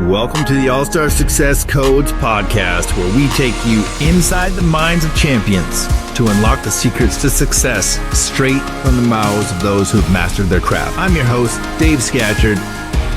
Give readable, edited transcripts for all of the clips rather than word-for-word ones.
Welcome to the All-Star Success Codes podcast, where we take you inside the minds of champions to unlock the secrets to success straight from the mouths of those who have mastered their craft. I'm your host, Dave Scatchard.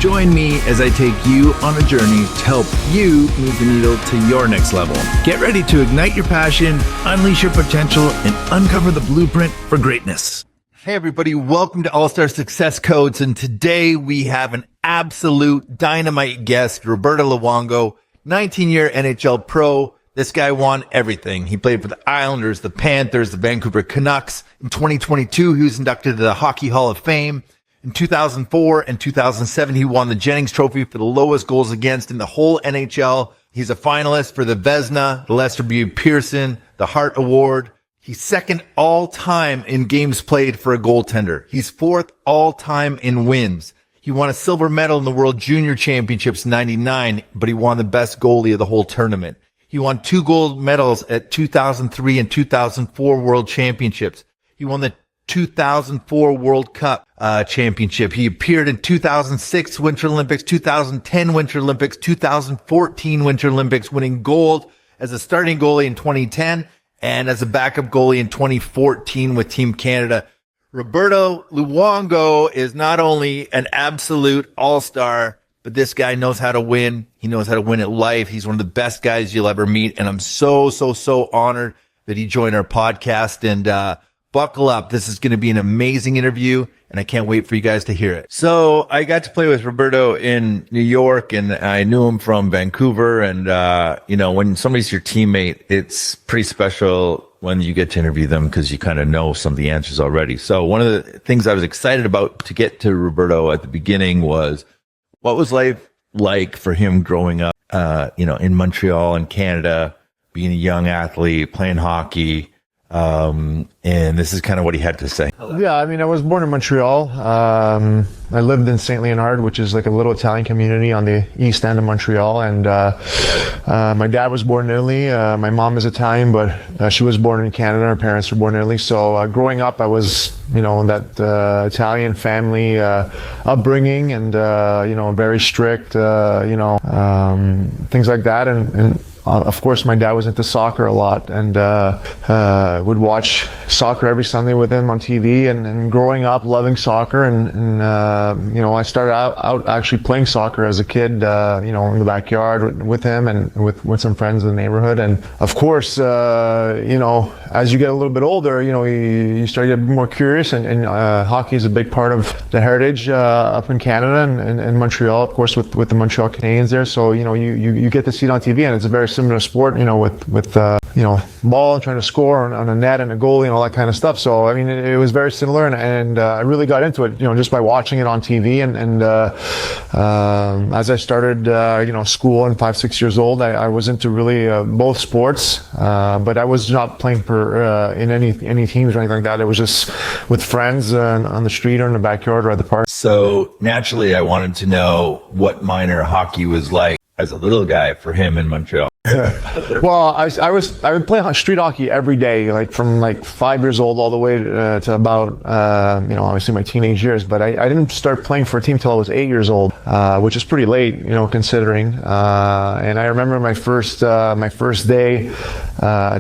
Join me as I take you on a journey to help you move the needle to your next level. Get ready to ignite your passion, unleash your potential, and uncover the blueprint for greatness. Hey everybody, welcome to All-Star Success Codes, and today we have an absolute dynamite guest, Roberto Luongo, 19-year NHL pro. This guy won everything. He played for the Islanders, the Panthers, the Vancouver Canucks. In 2022, he was inducted to the Hockey Hall of Fame. In 2004 and 2007, he won the Jennings Trophy for the lowest goals against in the whole NHL. He's a finalist for the Vezina, the Lester B. Pearson, the Hart Award. He's second all-time in games played for a goaltender. He's fourth all-time in wins. He won a silver medal in the World Junior Championships in '99, but he won the best goalie of the whole tournament. He won 2 gold medals at 2003 and 2004 World Championships. He won the 2004 World Cup championship. He appeared in 2006 Winter Olympics, 2010 Winter Olympics, 2014 Winter Olympics, winning gold as a starting goalie in 2010 and as a backup goalie in 2014 with Team Canada. Roberto Luongo is not only an absolute all-star, but this guy knows how to win. He knows how to win at life. He's one of the best guys you'll ever meet. And I'm so honored that he joined our podcast. And buckle up. This is going to be an amazing interview, and I can't wait for you guys to hear it. So I got to play with Roberto in New York, and I knew him from Vancouver. And, when somebody's your teammate, it's pretty special when you get to interview them because you kind of know some of the answers already. So one of the things I was excited about to get to Roberto at the beginning was what was life like for him growing up, in Montreal in Canada, being a young athlete, playing hockey. And this is kind of what he had to say. Yeah, I was born in Montreal. I lived in St. Leonard, which is like a little Italian community on the east end of Montreal. And my dad was born in Italy. My mom is Italian, but she was born in Canada. Her parents were born in Italy. So growing up, I was, in that Italian family upbringing and, very strict, things like that. And of course, my dad was into soccer a lot and would watch soccer every Sunday with him on TV. And growing up, loving soccer, and I started out actually playing soccer as a kid, in the backyard with him and with some friends in the neighborhood. And of course, as you get a little bit older, you start to get more curious. And hockey is a big part of the heritage up in Canada and Montreal, of course, with the Montreal Canadiens there. So you get to see it on TV, and it's a very similar sport, with ball and trying to score on a net and a goalie and all that kind of stuff. So it was very similar, and I really got into it, just by watching it on TV. And as I started, school and 5-6 years old, I was into really both sports, but I was not playing for in any teams or anything like that. It was just with friends on the street or in the backyard or at the park. So naturally, I wanted to know what minor hockey was like as a little guy for him in Montreal. Well, I would play street hockey every day, from 5 years old all the way to about obviously my teenage years. But I didn't start playing for a team till I was 8 years old, which is pretty late, considering. And I remember my first day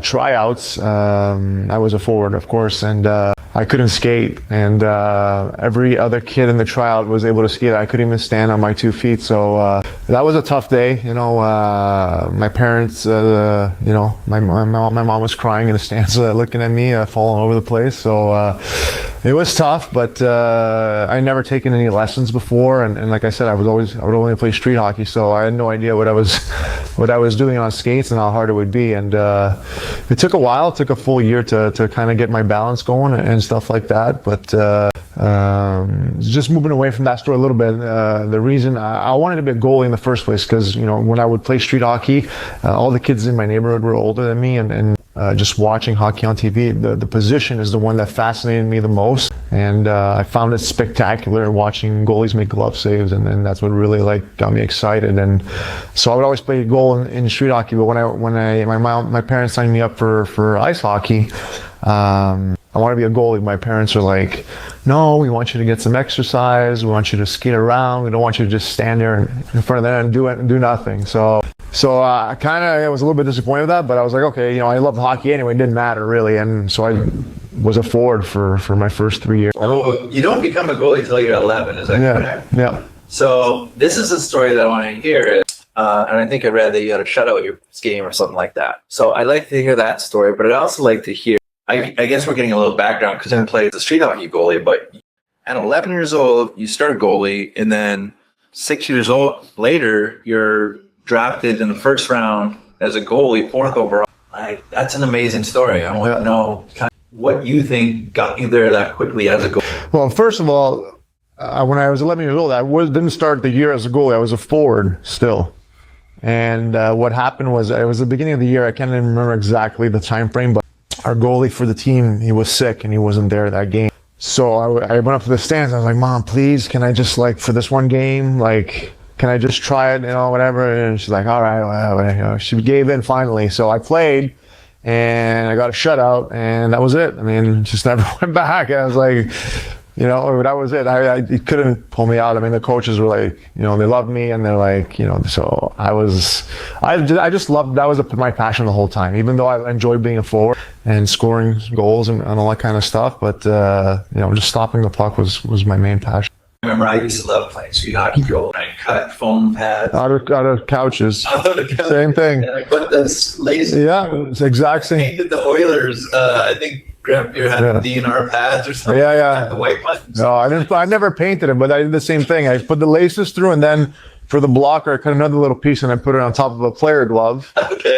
tryouts. I was a forward, of course, and I couldn't skate, and every other kid in the tryout was able to skate. I couldn't even stand on my 2 feet, so that was a tough day. My parents, my mom was crying in the stands, looking at me, falling over the place. So it was tough, but I never taken any lessons before, and like I said, I would only play street hockey, so I had no idea what I was doing on skates and how hard it would be. And it took a while. It took a full year to kind of get my balance going and stuff like that. But just moving away from that story a little bit, the reason I wanted to be a goalie in the first place, because when I would play street hockey, all the kids in my neighborhood were older than me, and just watching hockey on TV, the position is the one that fascinated me the most. And I found it spectacular watching goalies make glove saves, and that's what really got me excited. And so I would always play goal in street hockey. But when my parents signed me up for ice hockey, I want to be a goalie. My parents are like, no, we want you to get some exercise. We want you to skate around. We don't want you to just stand there in front of them and do nothing. So I kind of was a little bit disappointed with that, but I was like, okay, I loved hockey anyway. It didn't matter really. And so I was a forward for my first 3 years. Oh, you don't become a goalie until you're 11, is that correct? Yeah. So this is a story that I want to hear. And I think I read that you had a shutout your game or something like that. So I'd like to hear that story, but I'd also like to hear, I guess we're getting a little background because I played as a street hockey goalie, but at 11 years old, you start goalie, and then 6 years old later, you're drafted in the first round as a goalie, 4th overall. That's an amazing story. I want to know what you think got you there that quickly as a goalie. Well, first of all, when I was 11 years old, I didn't start the year as a goalie. I was a forward still. And what happened was, it was the beginning of the year. I can't even remember exactly the time frame, but our goalie for the team, he was sick and he wasn't there that game. So I went up to the stands. I was like, Mom, please, can I just, like, for this one game, like, can I just try it, whatever. And she's like, all right, well, she gave in finally. So I played and I got a shutout, and that was it. I mean, just never went back. I was like, that was it. It couldn't pull me out. I mean, the coaches were like, they loved me, and they're like, so I just loved, that was my passion the whole time, even though I enjoyed being a forward and scoring goals and all that kind of stuff. But, just stopping the puck was my main passion. I remember I used to love playing street hockey goal. I cut foam pads. Out of couches. Same thing. And I put this laser. Yeah, it's the exact same. Painted the Oilers. I think Grandpa had the DNR pads or something. Yeah. The white buttons. No, I never painted them, but I did the same thing. I put the laces through, and then for the blocker, I cut another little piece and I put it on top of a player glove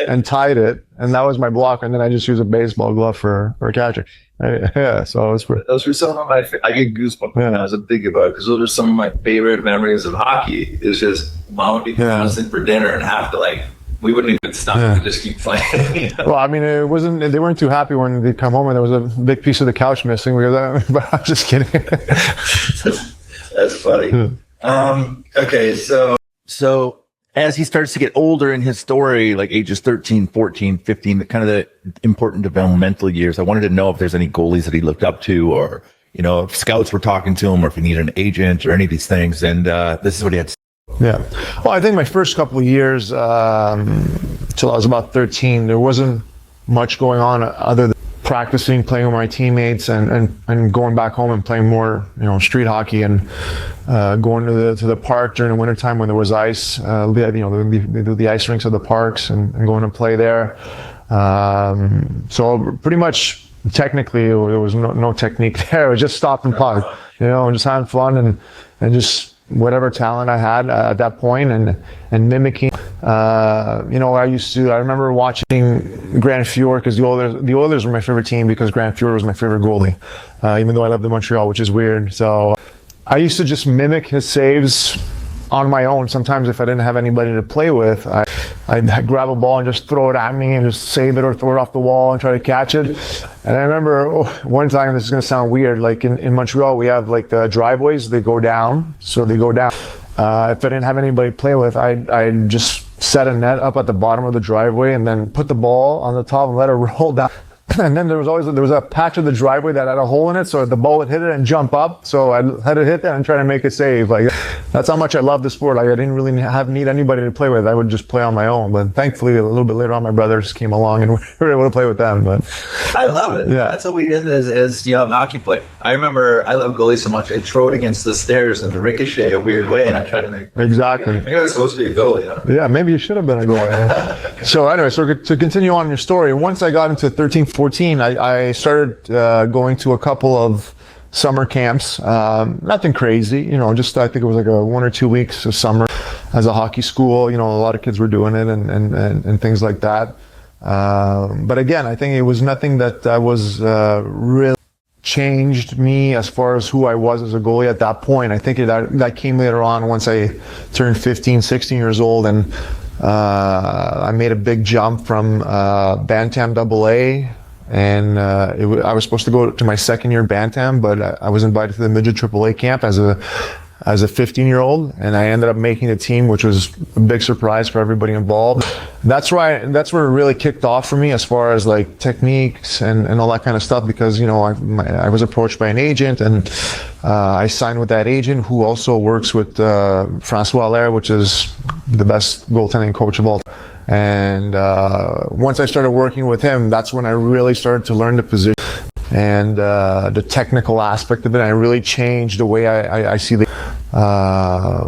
and tied it. And that was my blocker. And then I just used a baseball glove for a catcher. So it was pretty. Those were some of my. I get goosebumps when I was thinking about it, because those are some of my favorite memories of hockey. It's just Mom would be constant for dinner and have to we wouldn't even stop and just keep playing. Well, I mean, it wasn't. They weren't too happy when they'd come home and there was a big piece of the couch missing. But I'm just kidding. That's funny. Okay, so as he starts to get older in his story, like ages 13, 14, 15, kind of the important developmental years, I wanted to know if there's any goalies that he looked up to, or, if scouts were talking to him, or if he needed an agent or any of these things. And this is what he had to say. Yeah. Well, I think my first couple of years, till I was about 13, there wasn't much going on other than practicing, playing with my teammates, and going back home and playing more, street hockey, and going to the park during the wintertime when there was ice. They do the ice rinks of the parks and going to play there. So pretty much, technically, there was no technique there. It was just stop and puck, and just having fun and just whatever talent I had at that point, and mimicking. I remember watching Grant Fuhr, because the Oilers were my favorite team, because Grant Fuhr was my favorite goalie, even though I lived in Montreal, which is weird. So I used to just mimic his saves on my own. Sometimes if I didn't have anybody to play with, I'd grab a ball and just throw it at me and just save it, or throw it off the wall and try to catch it. And I remember one time, this is going to sound weird, like in Montreal, we have like the driveways, they go down. So they go down. If I didn't have anybody to play with, I'd just set a net up at the bottom of the driveway and then put the ball on the top and let it roll down. And then there was a patch of the driveway that had a hole in it, so the ball would hit it and jump up. So I had to hit that and try to make a save. Like, that's how much I love the sport. Like, I didn't really need anybody to play with. I would just play on my own. But thankfully, a little bit later on, my brothers came along and we were able to play with them. But I love it. Yeah, that's what we did as young hockey player. I remember, I love goalies so much. I throw it against the stairs and ricochet a weird way, and I try to make exactly. Maybe I was supposed to be a goalie. Yeah, maybe you should have been a goalie. So anyway, to continue on your story, once I got into 13, 14, I started going to a couple of summer camps. Nothing crazy, just I think it was like a 1 or 2 weeks of summer as a hockey school. A lot of kids were doing it and things like that. But again, I think it was nothing that was really changed me as far as who I was as a goalie at that point. I think that came later on once I turned 15, 16 years old, and I made a big jump from Bantam AA. And I was supposed to go to my second year Bantam, but I was invited to the midget AAA camp as a as a 15-year-old, and I ended up making the team, which was a big surprise for everybody involved. That's where it really kicked off for me as far as like techniques and all that kind of stuff, because I was approached by an agent, and I signed with that agent, who also works with Francois Allaire, which is the best goaltending coach of all time. And once I started working with him, that's when I really started to learn the position and the technical aspect of it. I really changed the way I see the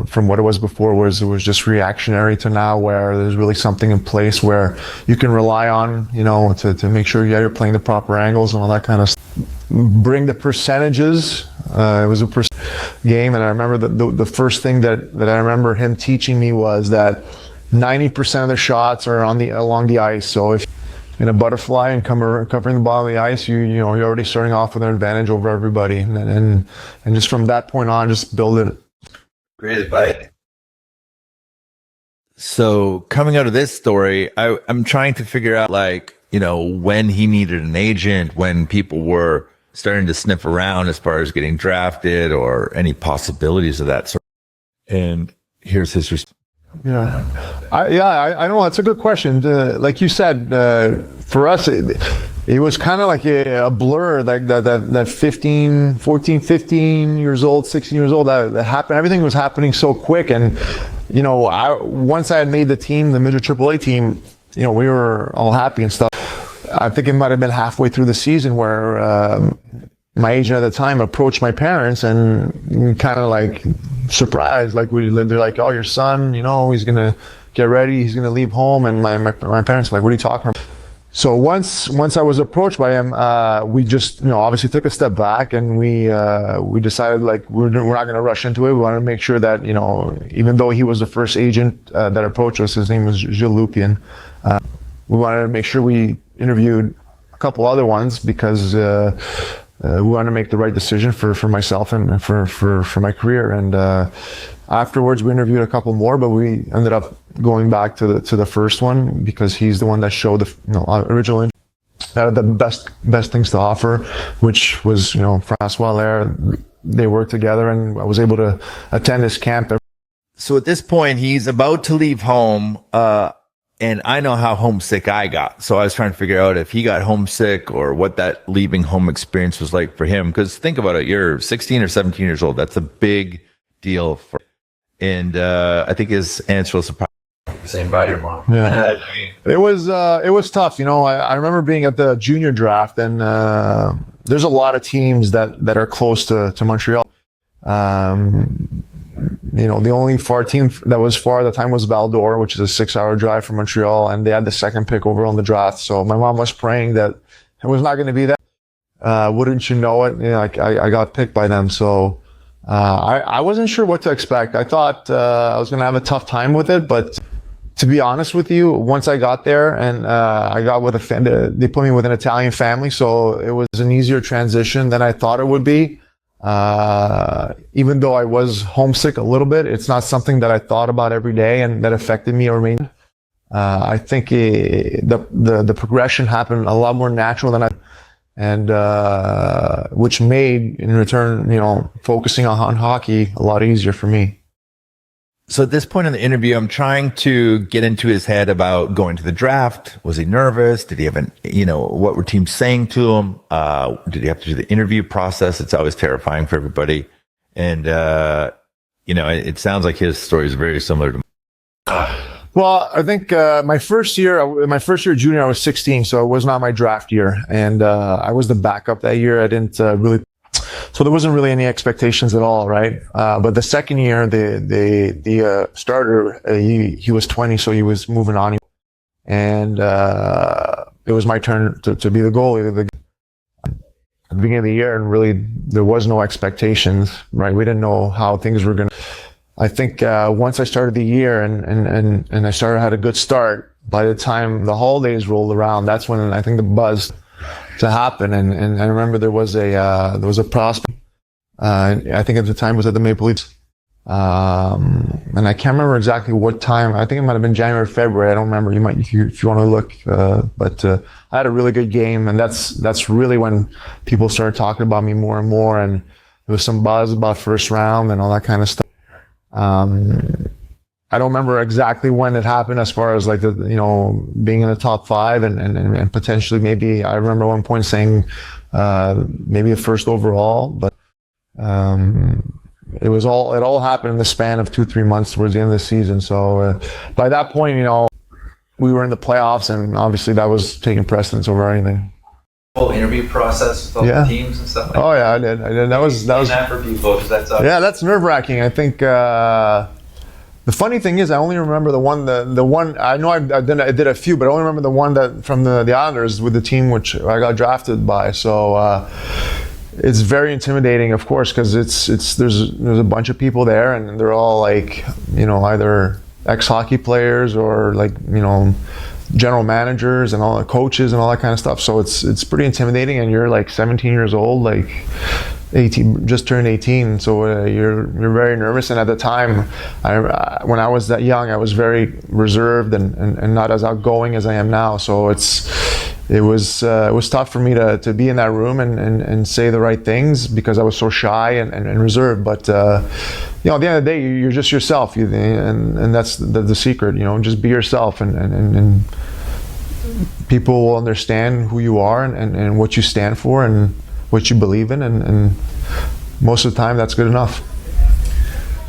from what it was before, where it was just reactionary, to now where there's really something in place where you can rely on, to make sure you're playing the proper angles and all that kind of stuff. Bring the percentages. It was a game, and I remember the first thing that I remember him teaching me was that 90% of the shots are along the ice. So if in a butterfly and covering the bottom of the ice, you're already starting off with an advantage over everybody, and just from that point on, just build it. Great advice. So coming out of this story, I'm trying to figure out, when he needed an agent, when people were starting to sniff around as far as getting drafted or any possibilities of that sort. And here's his response. Yeah, I know, that's a good question. Like you said, for us, it was kind of like a blur, like that 15 years old, 16 years old, that happened. Everything was happening so quick. And, once I had made the team, the midget AAA team, we were all happy and stuff. I think it might have been halfway through the season where my agent at the time approached my parents and kind of like surprised, like they're like, "Oh, your son, he's gonna get ready, he's gonna leave home." And my parents were like, "What are you talking about?" So once I was approached by him, we just obviously took a step back, and we decided, like, we're not going to rush into it. We wanted to make sure that even though he was the first agent that approached us, his name was Gilles Lupien. We wanted to make sure we interviewed a couple other ones, because we wanted to make the right decision for myself and for my career. And afterwards, we interviewed a couple more, but we ended up going back to the first one, because he's the one that showed the original interest, that had the best things to offer, which was Francois Allaire. They worked together, and I was able to attend his camp. So at this point, he's about to leave home, and I know how homesick I got. So I was trying to figure out if he got homesick or what that leaving home experience was like for him. Because think about it, you're 16 or 17 years old. That's a big deal for. And I think his answer was surprising. Same by your mom. Yeah, it was tough. I remember being at the junior draft, and there's a lot of teams that are close to Montreal. The only far team that was far at the time was Val-d'Or, which is a 6-hour drive from Montreal, and they had the second pick overall in the draft. So my mom was praying that it was not going to be that. Wouldn't you know it? I got picked by them. So I wasn't sure what to expect. I thought I was going to have a tough time with it, but to be honest with you, once I got there and I got with they put me with an Italian family, so it was an easier transition than I thought it would be. Even though I was homesick a little bit, it's not something that I thought about every day and that affected me or me. I think the progression happened a lot more natural than which made, in return, focusing on hockey a lot easier for me. So at this point in the interview, I'm trying to get into his head about going to the draft. Was he nervous? Did he have what were teams saying to him? Did he have to do the interview process? It's always terrifying for everybody. And, it sounds like his story is very similar to mine. Well, I think my first year junior, I was 16, so it was not my draft year. And I was the backup that year. I didn't really... So there wasn't really any expectations at all, right? But the second year, the starter, he was 20, so he was moving on. And it was my turn to be the goalie at the beginning of the year, and really there was no expectations, right? We didn't know how things were going to... I think once I started the year and I had a good start, by the time the holidays rolled around, that's when I think the buzz to happen. And I remember there was a prospect, I think at the time was at the Maple Leafs. And I can't remember exactly what time. I think it might have been January or February. I don't remember. You might, if you want to look, but I had a really good game, and that's really when people started talking about me more and more. And there was some buzz about first round and all that kind of stuff. I don't remember exactly when it happened as far as like the, being in the top 5 and potentially maybe, I remember one point saying maybe the first overall, but it all happened in the span of 2-3 months towards the end of the season. So by that point, we were in the playoffs, and obviously that was taking precedence over anything. Whole interview process with all the teams and stuff like that. Oh yeah, I did. That was that for people, because that's yeah, that's nerve-wracking. I think the funny thing is, I only remember the one I know I did a few, but I only remember the one that from the Islanders with the team which I got drafted by. So it's very intimidating, of course, because there's a bunch of people there, and they're all like either ex-hockey players or like general managers and all the coaches and all that kind of stuff. So it's pretty intimidating, and you're like 17 years old, like 18, just turned 18. So you're very nervous. And at the time, when I was that young, I was very reserved and not as outgoing as I am now. So it was tough for me to be in that room and say the right things, because I was so shy and reserved. But at the end of the day, you're just yourself, and that's the secret. Just be yourself, and people will understand who you are and what you stand for and what you believe in, and most of the time that's good enough.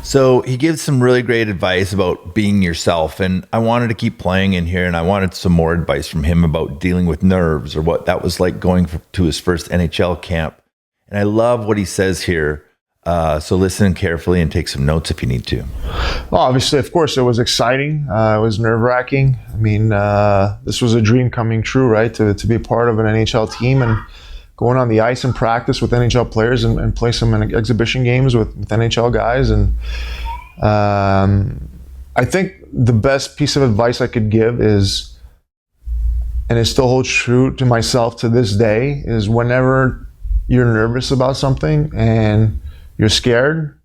So he gives some really great advice about being yourself, and I wanted to keep playing in here, and I wanted some more advice from him about dealing with nerves, or what that was like going to his first NHL camp. And I love what he says here. So listen carefully and take some notes if you need to. Well, obviously, of course, it was exciting. It was nerve-wracking. I mean, this was a dream coming true, right? To be a part of an NHL team and going on the ice and practice with NHL players and play some exhibition games with NHL guys. And I think the best piece of advice I could give is, and it still holds true to myself to this day, is whenever you're nervous about something and you're scared,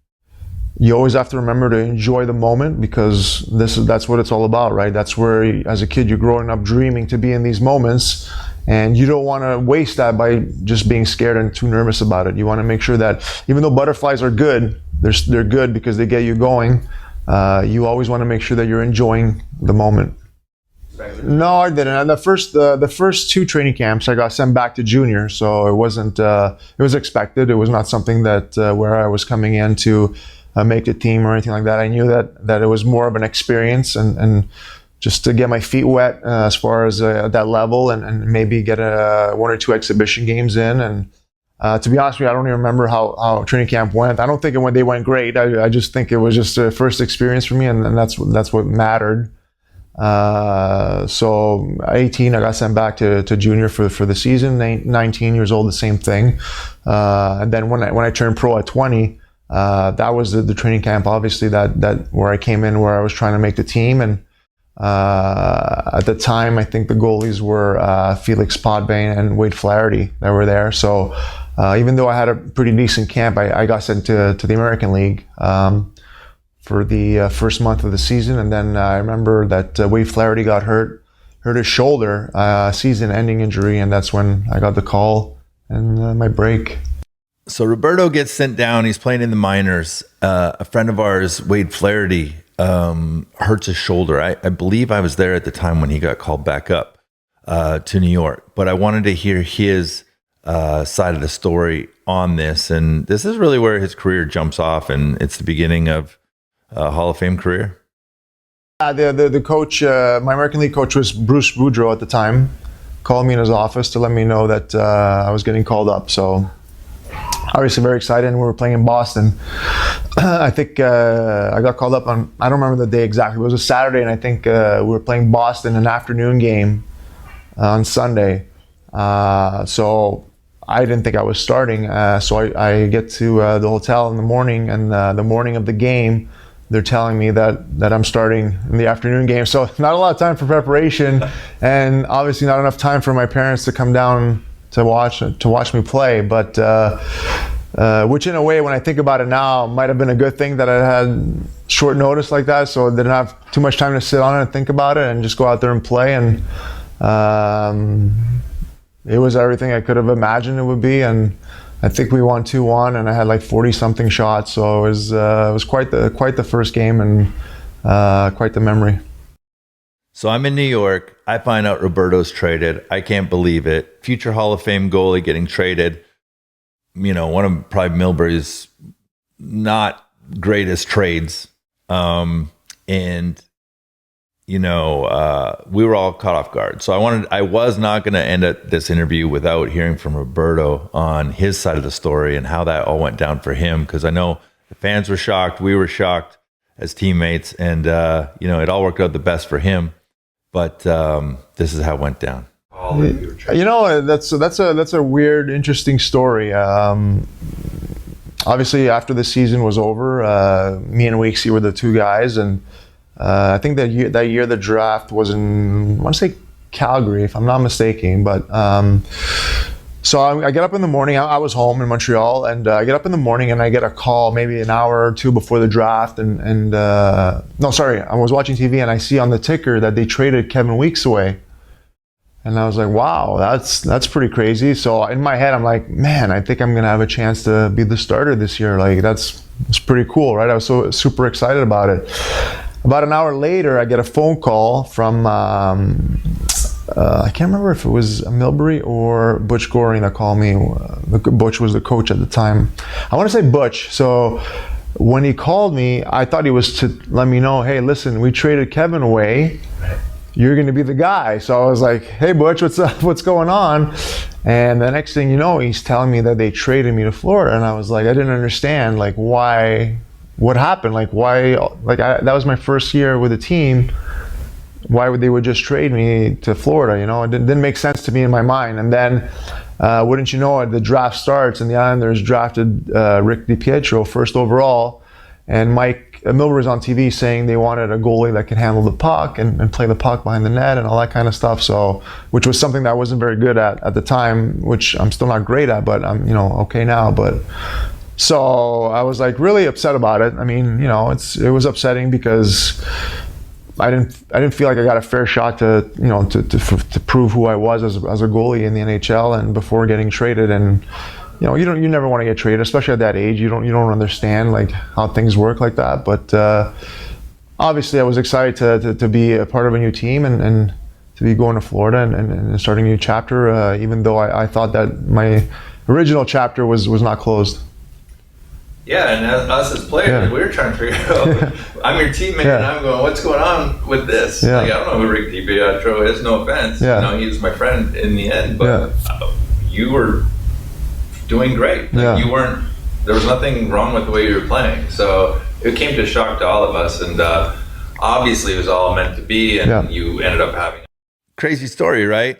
you always have to remember to enjoy the moment, because that's what it's all about, right? That's where, as a kid, you're growing up dreaming to be in these moments, and you don't want to waste that by just being scared and too nervous about it. You want to make sure that even though butterflies are good, they're good because they get you going. You always want to make sure that you're enjoying the moment. No, I didn't. And the first 2 training camps, I got sent back to junior, so it wasn't. It was expected. It was not something that where I was coming in to make the team or anything like that. I knew that it was more of an experience and just to get my feet wet as far as that level, and maybe get 1 or 2 exhibition games in. And to be honest with you, I don't even remember how training camp went. I don't think they went great. I just think it was just a first experience for me, and that's what mattered. So 18, I got sent back to junior for the season. 19 years old, the same thing. And then when I turned pro at 20, that was the training camp, obviously, that where I came in, where I was trying to make the team. And at the time, I think the goalies were Felix Potvin and Wade Flaherty that were there. So even though I had a pretty decent camp, I got sent to the American League for the first month of the season. And then I remember that Wade Flaherty got hurt his shoulder, season-ending injury, and that's when I got the call and my break. So Roberto gets sent down. He's playing in the minors. A friend of ours, Wade Flaherty, hurts his shoulder. I believe I was there at the time when he got called back up to New York. But I wanted to hear his side of the story on this. And this is really where his career jumps off, and it's the beginning of Hall of Fame career. The coach, my American League coach, was Bruce Boudreau at the time, called me in his office to let me know that I was getting called up. So obviously very excited, and we were playing in Boston. I think I got called up on, I don't remember the day exactly, it was a Saturday, and I think we were playing Boston, an afternoon game on Sunday. So I didn't think I was starting. So I get to the hotel in the morning, and the morning of the game, they're telling me that I'm starting in the afternoon game. So not a lot of time for preparation, and obviously not enough time for my parents to come down to watch me play. But which in a way, when I think about it now, might have been a good thing that I had short notice like that, so I didn't have too much time to sit on it and think about it and just go out there and play. And it was everything I could have imagined it would be, and I think we won 2-1, and I had like 40 something shots. So it was quite the first game, and quite the memory. So I'm in New York. I find out Roberto's traded. I can't believe it. Future Hall of Fame goalie getting traded. You know, one of probably Milbury's not greatest trades. And you know, we were all caught off guard. So I was not going to end this interview without hearing from Roberto on his side of the story and how that all went down for him. Because I know the fans were shocked. We were shocked as teammates, and you know, it all worked out the best for him. But this is how it went down. You know, that's a weird, interesting story. Obviously, after the season was over, me and Weeksy were the two guys, and I think that year the draft was in, I want to say Calgary, if I'm not mistaken. But so I get up in the morning. I was home in Montreal, and I get up in the morning and I get a call maybe an hour or two before the draft. And no, sorry, I was watching TV and I see on the ticker that they traded Kevin Weeks away. And I was like, wow, that's pretty crazy. So in my head, I'm like, man, I think I'm gonna have a chance to be the starter this year. Like it's pretty cool, right? I was so super excited about it. About an hour later, I get a phone call from I can't remember if it was Milbury or Butch Goring that called me. Butch was the coach at the time. I want to say Butch. So when he called me, I thought he was to let me know, hey, listen, we traded Kevin away. You're going to be the guy. So I was like, hey, Butch, what's up? What's going on? And the next thing you know, he's telling me that they traded me to Florida. And I was like, I didn't understand, like, why, what happened? Like, why, like, that was my first year with the team. Why would they just trade me to Florida? You know, it didn't make sense to me in my mind. And then, wouldn't you know it, the draft starts and the Islanders drafted Rick DiPietro first overall. And Mike Milbury was on TV saying they wanted a goalie that could handle the puck and play the puck behind the net and all that kind of stuff. So, which was something that I wasn't very good at the time, which I'm still not great at, but I'm, you know, okay now. But so I was like really upset about it. I mean, you know, it was upsetting because I didn't feel like I got a fair shot to, you know, to prove who I was as a goalie in the NHL and before getting traded. And you know, you never want to get traded, especially at that age. You don't understand like how things work like that. But obviously, I was excited to be a part of a new team and to be going to Florida and starting a new chapter. Even though I thought that my original chapter was not closed. Yeah, and us as players, we were trying to figure out. I'm your teammate, and I'm going, what's going on with this? Yeah. Like, I don't know who Rick DiPietro is. No offense. Yeah. You know, he was my friend in the end, but you were doing great. Like, you weren't. There was nothing wrong with the way you were playing. So it came to shock to all of us, and obviously it was all meant to be, and you ended up having a crazy story, right?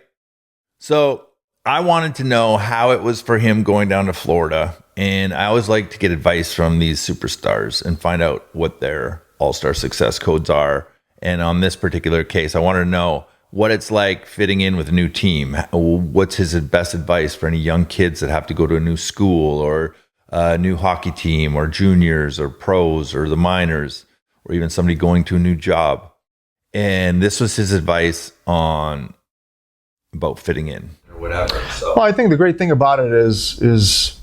So I wanted to know how it was for him going down to Florida, and I always like to get advice from these superstars and find out what their all-star success codes are. And on this particular case, I wanted to know what it's like fitting in with a new team. What's his best advice for any young kids that have to go to a new school or a new hockey team or juniors or pros or the minors or even somebody going to a new job. And this was his advice on about fitting in. or whatever. So Well, I think the great thing about it is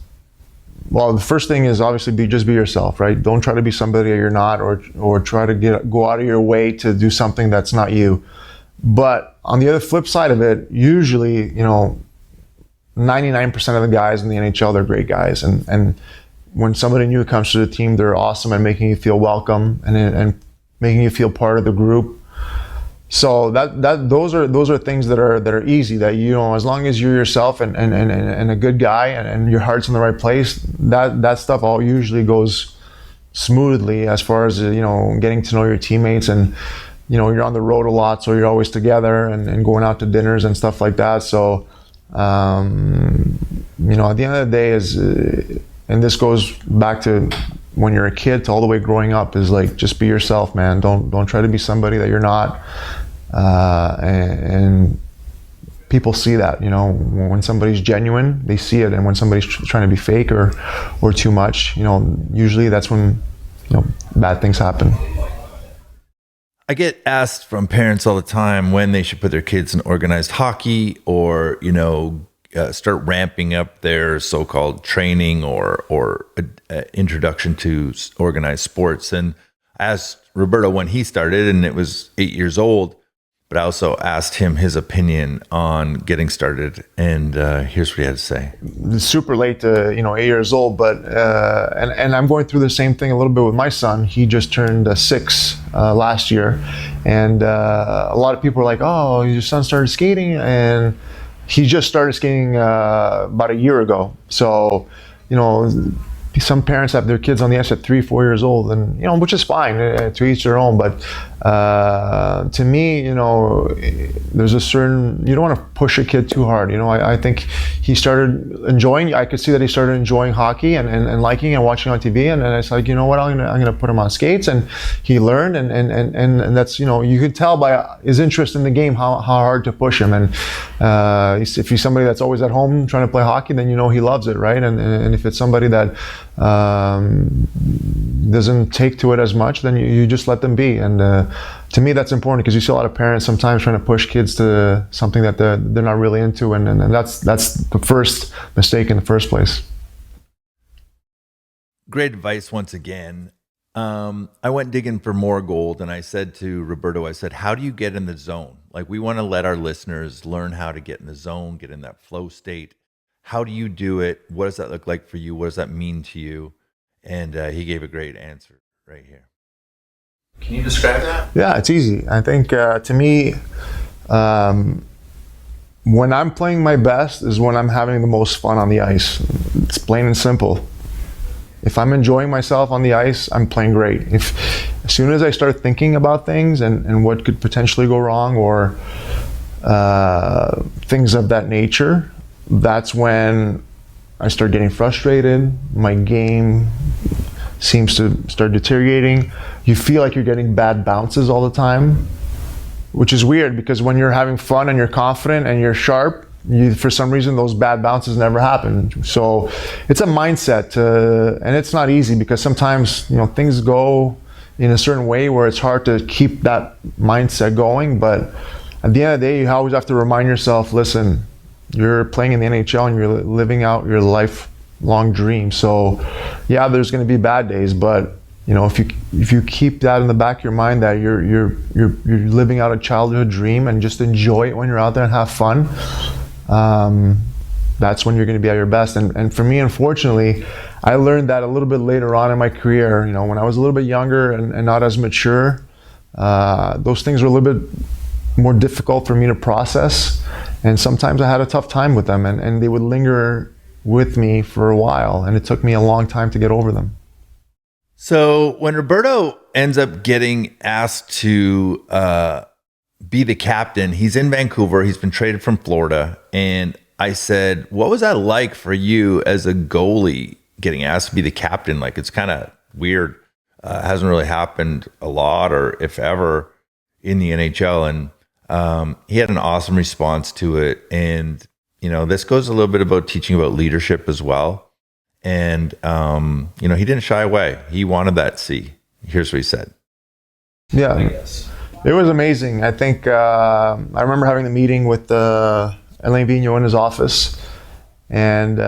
well, the first thing is obviously just be yourself, right? Don't try to be somebody you're not, or try to go out of your way to do something that's not you. But on the other flip side of it, usually, you know, 99% of the guys in the NHL, they're great guys. And when somebody new comes to the team, they're awesome at making you feel welcome and making you feel part of the group. So those are things that are easy, that, you know, as long as you're yourself and a good guy and your heart's in the right place, that stuff all usually goes smoothly as far as, you know, getting to know your teammates. And, you know, you're on the road a lot, so you're always together and going out to dinners and stuff like that. So, you know, at the end of the day is, and this goes back to when you're a kid to all the way growing up, is like, just be yourself, man. Don't try to be somebody that you're not. And people see that, you know, when somebody's genuine, they see it. And when somebody's trying to be fake or too much, you know, usually that's when, you know, bad things happen. I get asked from parents all the time when they should put their kids in organized hockey or, you know, start ramping up their so-called training or introduction to organized sports. And I asked Roberto when he started, and it was 8 years old, but I also asked him his opinion on getting started, and here's what he had to say. It's super late to 8 years old, but and I'm going through the same thing a little bit with my son. He just turned 6 last year, and a lot of people are like, "Oh, your son started skating," and he just started skating about a year ago. So, some parents have their kids on the ice at 3-4 years old, and which is fine, to each their own. But to me, there's a certain, you don't want to push a kid too hard. I think he started enjoying. I could see that he started enjoying hockey and liking and watching on TV. And it's like, you know what, I'm gonna put him on skates, and he learned. And that's, you could tell by his interest in the game how hard to push him. And if he's somebody that's always at home trying to play hockey, then he loves it, right? And if it's somebody that doesn't take to it as much, then you just let them be. And to me, that's important, because you see a lot of parents sometimes trying to push kids to something that they're not really into, and that's the first mistake in the first place. Great advice once again. I went digging for more gold, and I said to Roberto, how do you get in the zone? Like, we want to let our listeners learn how to get in the zone, get in that flow state. How do you do it? What does that look like for you? What does that mean to you? And he gave a great answer right here. Can you describe that? Yeah, it's easy. I think to me, when I'm playing my best is when I'm having the most fun on the ice. It's plain and simple. If I'm enjoying myself on the ice, I'm playing great. As soon as I start thinking about things and what could potentially go wrong, or things of that nature, that's when I start getting frustrated. My game seems to start deteriorating. You feel like you're getting bad bounces all the time, which is weird, because when you're having fun and you're confident and you're sharp, for some reason those bad bounces never happen. So it's a mindset, and it's not easy, because sometimes things go in a certain way where it's hard to keep that mindset going. But at the end of the day, you always have to remind yourself, listen, you're playing in the NHL and you're living out your lifelong dream. So yeah, there's going to be bad days, but if you keep that in the back of your mind, that you're living out a childhood dream, and just enjoy it when you're out there and have fun, that's when you're going to be at your best. And for me, unfortunately, I learned that a little bit later on in my career. When I was a little bit younger and not as mature, those things were a little bit more difficult for me to process, and sometimes I had a tough time with them, and they would linger with me for a while, and it took me a long time to get over them. So when Roberto ends up getting asked to be the captain, he's in Vancouver, he's been traded from Florida, and I said, what was that like for you as a goalie, getting asked to be the captain? Like, it's kind of weird. Hasn't really happened a lot, or if ever, in the NHL. And he had an awesome response to it. And, this goes a little bit about teaching about leadership as well. And, he didn't shy away. He wanted that C. Here's what he said. Yeah, it was amazing. I think I remember having the meeting with Alain Vigneault in his office, and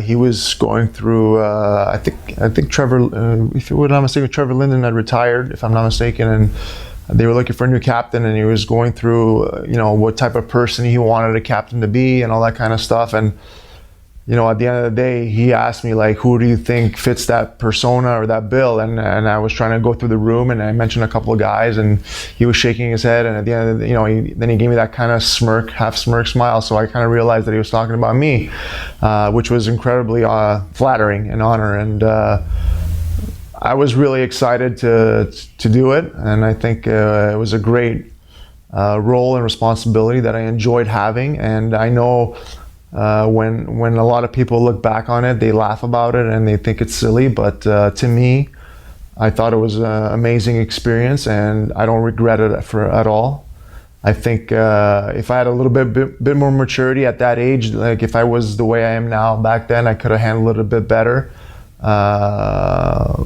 he was going through, I think Trevor, if I'm not mistaken, Trevor Linden had retired, if I'm not mistaken, and they were looking for a new captain, and he was going through, what type of person he wanted a captain to be and all that kind of stuff. And, at the end of the day, he asked me, like, who do you think fits that persona or that bill? And I was trying to go through the room, and I mentioned a couple of guys, and he was shaking his head. And at the end of the, then he gave me that kind of half smirk smile. So I kind of realized that he was talking about me, which was incredibly flattering and honor. And I was really excited to do it, and I think it was a great role and responsibility that I enjoyed having. And I know when a lot of people look back on it, they laugh about it and they think it's silly, but to me, I thought it was an amazing experience, and I don't regret it at all. I think if I had a little bit more maturity at that age, like if I was the way I am now back then, I could have handled it a bit better. But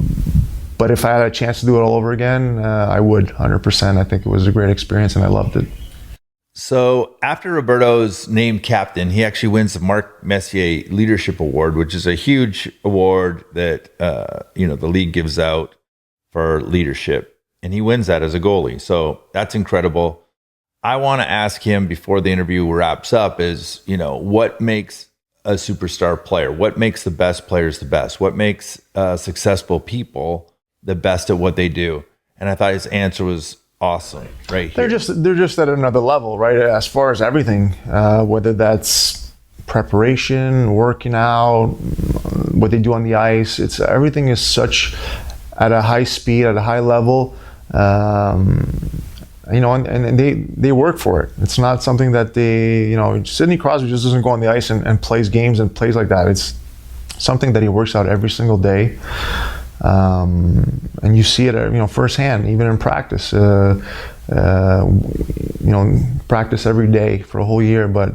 if I had a chance to do it all over again, I would, 100%. I think it was a great experience, and I loved it. So after Roberto's named captain, he actually wins the Marc Messier Leadership Award, which is a huge award that the league gives out for leadership, and he wins that as a goalie. So that's incredible. I want to ask him before the interview wraps up is, what makes a superstar player? What makes the best players the best? What makes successful people the best at what they do? And I thought his answer was awesome right here. They're just at another level, right? As far as everything, whether that's preparation, working out, what they do on the ice, everything is such at a high speed, at a high level. And they work for it. It's not something that Sidney Crosby just doesn't go on the ice and plays games and plays like that. It's something that he works out every single day. And you see it, firsthand, even in practice. Practice every day for a whole year, but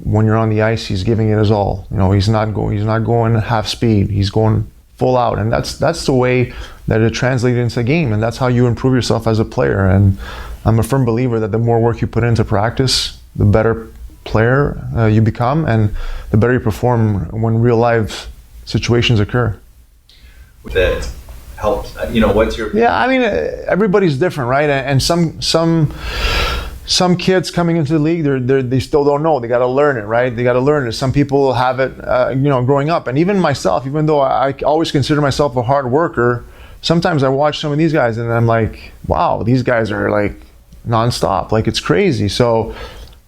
when you're on the ice, he's giving it his all. He's not going half speed. He's going full out, and that's the way that it translates into a game, and that's how you improve yourself as a player. And I'm a firm believer that the more work you put into practice, the better player you become, and the better you perform when real life situations occur. That helps. What's your? Yeah, I mean, everybody's different, right? And some kids coming into the league, they still don't know. They got to learn it, right? They got to learn it. Some people have it, growing up. And even myself, even though I always consider myself a hard worker, sometimes I watch some of these guys and I'm like, wow, these guys are like nonstop. Like, it's crazy. So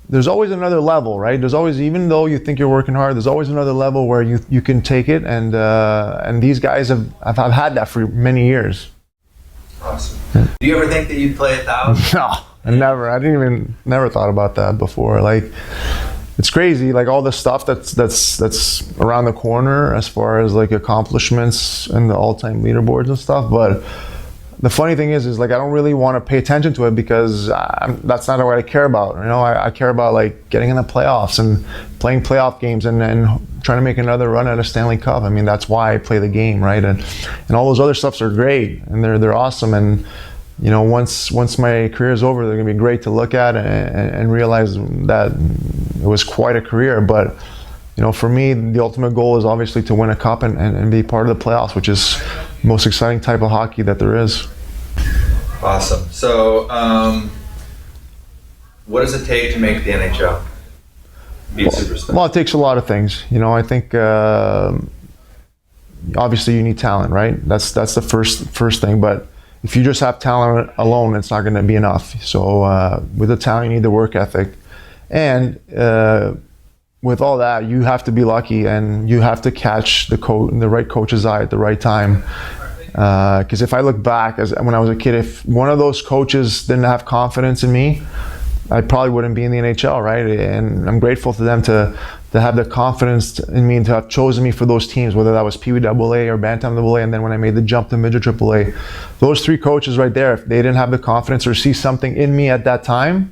there's always another level, right? There's always, even though you think you're working hard, there's always another level where you can take it. And these guys have had that for many years. Awesome. Yeah. Do you ever think that you'd play 1,000? No. I never thought about that before. Like, it's crazy, like all the stuff that's around the corner as far as like accomplishments and the all-time leaderboards and stuff. But the funny thing is like I don't really want to pay attention to it because that's not what I care about. I care about like getting in the playoffs and playing playoff games and trying to make another run at a Stanley Cup. I mean, that's why I play the game, right? And all those other stuffs are great and they're awesome. And once my career is over, they're going to be great to look at and realize that it was quite a career. But, for me, the ultimate goal is obviously to win a cup and be part of the playoffs, which is the most exciting type of hockey that there is. Awesome. So, what does it take to make the NHL? Be a superstar? Well, it takes a lot of things. I think obviously you need talent, right? That's the first thing, but if you just have talent alone, it's not going to be enough. So with the talent, you need the work ethic. And with all that, you have to be lucky and you have to catch the right coach's eye at the right time. Because if I look back, when I was a kid, if one of those coaches didn't have confidence in me, I probably wouldn't be in the NHL, right? And I'm grateful to them to have the confidence in me and to have chosen me for those teams, whether that was Pee Wee AA or Bantam AA, and then when I made the jump to Midget AAA. Those three coaches right there, if they didn't have the confidence or see something in me at that time,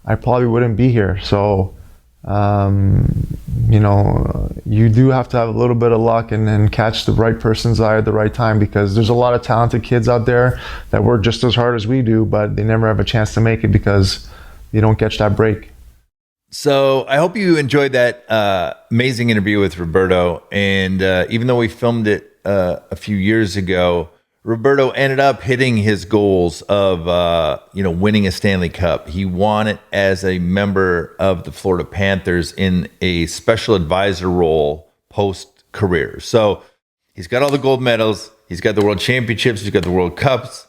I probably wouldn't be here. So, you do have to have a little bit of luck and catch the right person's eye at the right time, because there's a lot of talented kids out there that work just as hard as we do, but they never have a chance to make it because they don't catch that break. So I hope you enjoyed that amazing interview with Roberto. And even though we filmed it a few years ago, Roberto ended up hitting his goals of winning a Stanley Cup. He won it as a member of the Florida Panthers in a special advisor role post-career. So he's got all the gold medals. He's got the World Championships. He's got the World Cups.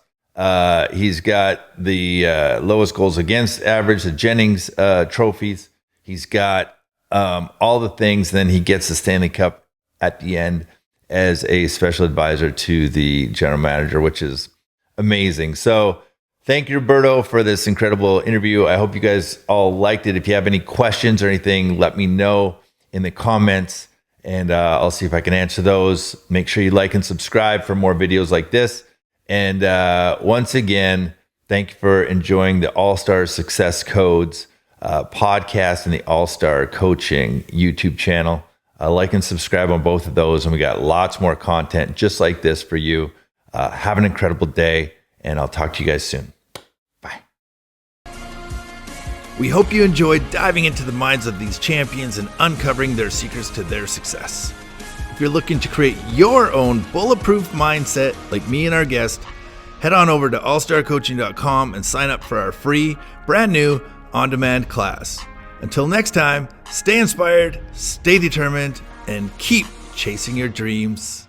He's got the lowest goals against average, the Jennings trophies. He's got all the things. Then he gets the Stanley Cup at the end as a special advisor to the general manager, which is amazing. So thank you, Roberto, for this incredible interview. I hope you guys all liked it. If you have any questions or anything, let me know in the comments, and I'll see if I can answer those. Make sure you like and subscribe for more videos like this. And once again, thank you for enjoying the All-Star Success Codes podcast and the All-Star Coaching YouTube channel. Like and subscribe on both of those, and we got lots more content just like this for you. Have an incredible day, and I'll talk to you guys soon. Bye. We hope you enjoyed diving into the minds of these champions and uncovering their secrets to their success. If you're looking to create your own bulletproof mindset like me and our guest, head on over to allstarcoaching.com and sign up for our free, brand new, on-demand class. Until next time, stay inspired, stay determined, and keep chasing your dreams.